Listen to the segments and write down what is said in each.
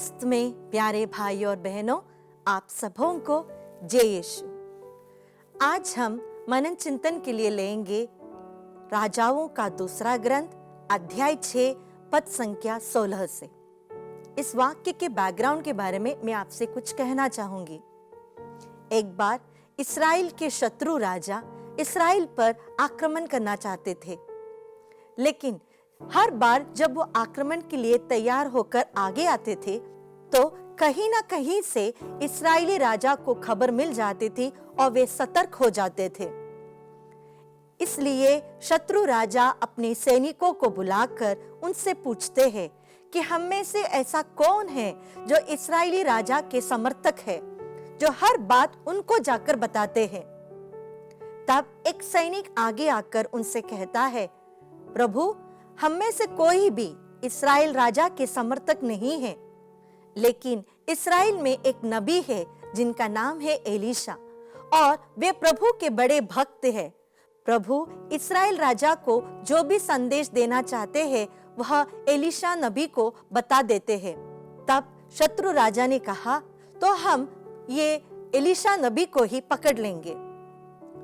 ख्रिस्त में प्यारे भाई और बहनों, आप सबों को जय यीशु। आज हम मनन चिंतन के लिए लेंगे राजाओं का दूसरा ग्रंथ अध्याय 6 पद संख्या 16 से। इस वाक्य के बैकग्राउंड के बारे में मैं आपसे कुछ कहना चाहूंगी। एक बार इस्राएल के शत्रु राजा इस्राएल पर आक्रमण करना चाहते थे, लेकिन हर बार जब वो आक्रमण के लिए तैयार होकर आगे आते थे तो कहीं ना कहीं से इस्राएली राजा को खबर मिल जाती थी और वे सतर्क हो जाते थे। इसलिए शत्रु राजा अपने सैनिकों को बुलाकर उनसे पूछते हैं कि हम में से ऐसा कौन है जो इस्राएली राजा के समर्थक है, जो हर बात उनको जाकर बताते हैं। तब एक सैनिक आगे आकर उनसे कहता है, प्रभु, हम में से कोई भी इस्राएल राजा के समर्थक नहीं है, लेकिन इस्राएल में एक नबी है जिनका नाम है एलीशा, और वे प्रभु के बड़े भक्त हैं। प्रभु इस्राएल राजा को जो भी संदेश देना चाहते हैं वह एलीशा नबी को बता देते हैं। तब शत्रु राजा ने कहा, तो हम ये एलीशा नबी को ही पकड़ लेंगे।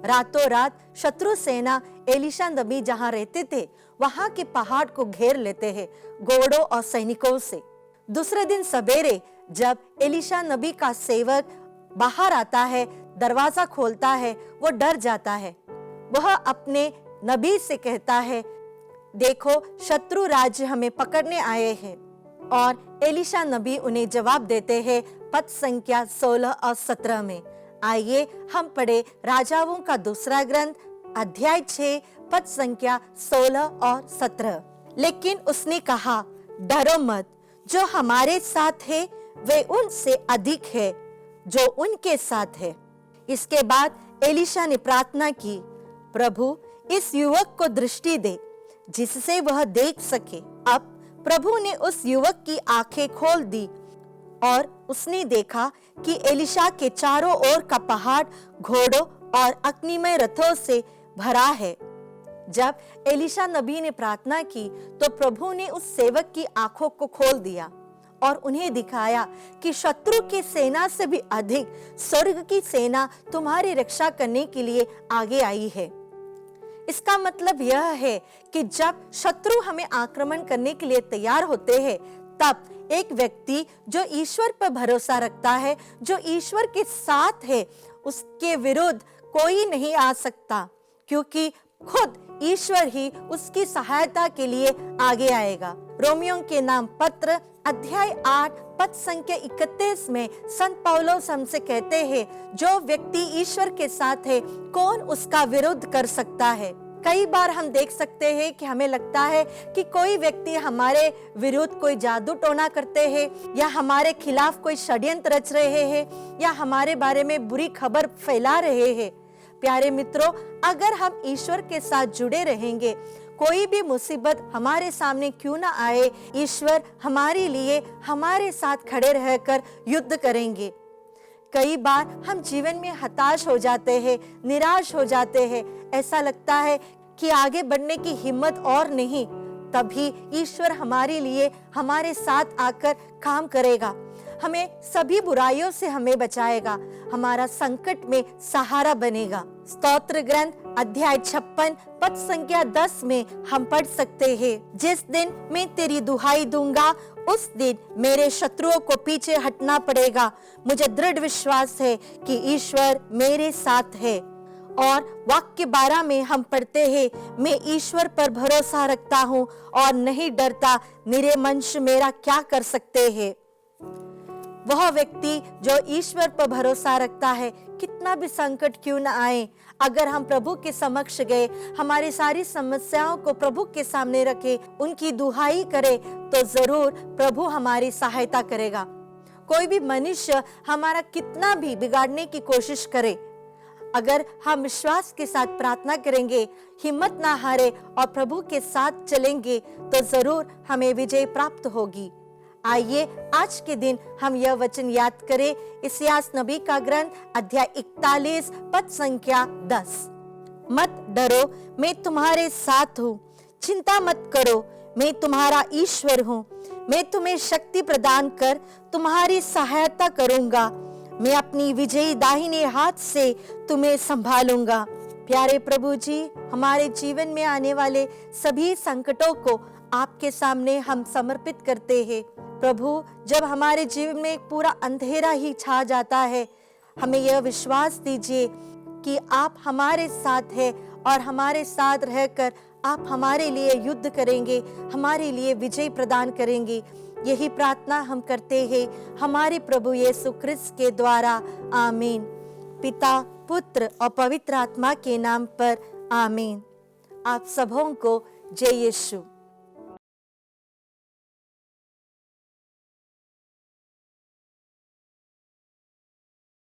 रातों रात शत्रु सेना एलीशा नबी जहां रहते थे वहां के पहाड़ को घेर लेते हैं घोड़ों और सैनिकों से। दूसरे दिन सवेरे जब एलीशा नबी का सेवक बाहर आता है, दरवाजा खोलता है, वो डर जाता है। वह अपने नबी से कहता है, देखो शत्रु राज्य हमें पकड़ने आए हैं। और एलीशा नबी उन्हें जवाब देते हैं पद संख्या 16 और 17 में। आइए हम पढ़े राजाओं का दूसरा ग्रंथ अध्याय 6 पद संख्या 16 और 17। लेकिन उसने कहा, डरो मत, जो हमारे साथ है वे उनसे अधिक है जो उनके साथ है। इसके बाद एलीशा ने प्रार्थना की, प्रभु इस युवक को दृष्टि दे जिससे वह देख सके। अब प्रभु ने उस युवक की आंखें खोल दी और उसने देखा कि एलीशा के चारों ओर का पहाड़ घोड़ों और अग्निमय रथों से भरा है। जब एलीशा नबी ने प्रार्थना की तो प्रभु ने उस सेवक की आंखों को खोल दिया और उन्हें दिखाया कि शत्रु की सेना से भी अधिक स्वर्ग की सेना तुम्हारी रक्षा करने के लिए आगे आई है। इसका मतलब यह है कि जब शत्रु हमें आक्रमण करने के लिए तैयार होते हैं, तब एक व्यक्ति जो ईश्वर पर भरोसा रखता है, जो ईश्वर के साथ है, उसके विरुद्ध कोई नहीं आ सकता, क्योंकि खुद ईश्वर ही उसकी सहायता के लिए आगे आएगा। रोमियो के नाम पत्र अध्याय 8 पद संख्या 31 में संत पौलुस हमसे कहते हैं, जो व्यक्ति ईश्वर के साथ है कौन उसका विरोध कर सकता है। कई बार हम देख सकते हैं कि हमें लगता है कि कोई व्यक्ति हमारे विरुद्ध कोई जादू टोना करते हैं, या हमारे खिलाफ कोई षड्यंत्र रच रहे हैं, या हमारे बारे में बुरी खबर फैला रहे हैं। प्यारे मित्रों, अगर हम ईश्वर के साथ जुड़े रहेंगे, कोई भी मुसीबत हमारे सामने क्यों ना आए, ईश्वर हमारे लिए हमारे साथ खड़े रहकर युद्ध करेंगे। कई बार हम जीवन में हताश हो जाते हैं, निराश हो जाते हैं, ऐसा लगता है कि आगे बढ़ने की हिम्मत और नहीं। तभी ईश्वर हमारे लिए हमारे साथ आकर काम करेगा, हमें सभी बुराइयों से हमें बचाएगा, हमारा संकट में सहारा बनेगा। स्तोत्र ग्रंथ अध्याय 56 पद संख्या 10 में हम पढ़ सकते हैं, जिस दिन मैं तेरी दुहाई दूंगा उस दिन मेरे शत्रुओं को पीछे हटना पड़ेगा। मुझे दृढ़ विश्वास है कि ईश्वर मेरे साथ है। और वाक्य 12 में हम पढ़ते हैं, मैं ईश्वर पर भरोसा रखता हूँ और नहीं डरता, निरे मनुष्य मेरा क्या कर सकते हैं। वह व्यक्ति जो ईश्वर पर भरोसा रखता है, कितना भी संकट क्यों न आए, अगर हम प्रभु के समक्ष गए, हमारी सारी समस्याओं को प्रभु के सामने रखे, उनकी दुहाई करे, तो जरूर प्रभु हमारी सहायता करेगा। कोई भी मनुष्य हमारा कितना भी बिगाड़ने की कोशिश करे, अगर हम विश्वास के साथ प्रार्थना करेंगे, हिम्मत ना हारे और प्रभु के साथ चलेंगे, तो जरूर हमें विजय प्राप्त होगी। आइए आज के दिन हम यह वचन याद करें। इस्यास नबी का ग्रंथ अध्याय 41 पद संख्या 10। मत डरो, मैं तुम्हारे साथ हूँ, चिंता मत करो, मैं तुम्हारा ईश्वर हूँ। मैं तुम्हें शक्ति प्रदान कर तुम्हारी सहायता करूंगा। मैं अपनी विजयी दाहिने हाथ से तुम्हें संभालूंगा। प्यारे प्रभु जी, हमारे जीवन में आने वाले सभी संकटों को आपके सामने हम समर्पित करते हैं। प्रभु, जब हमारे जीवन में एक पूरा अंधेरा ही छा जाता है, हमें यह विश्वास दीजिए कि आप हमारे साथ हैं और हमारे साथ रहकर आप हमारे लिए युद्ध करेंगे, हमारे लिए विजय प्रदान करेंगे। यही प्रार्थना हम करते हैं हमारे प्रभु यीशु क्रिस्त के द्वारा। आमीन। पिता, पुत्र और पवित्र आत्मा के नाम पर आमीन। आप सबों को जय यीशु।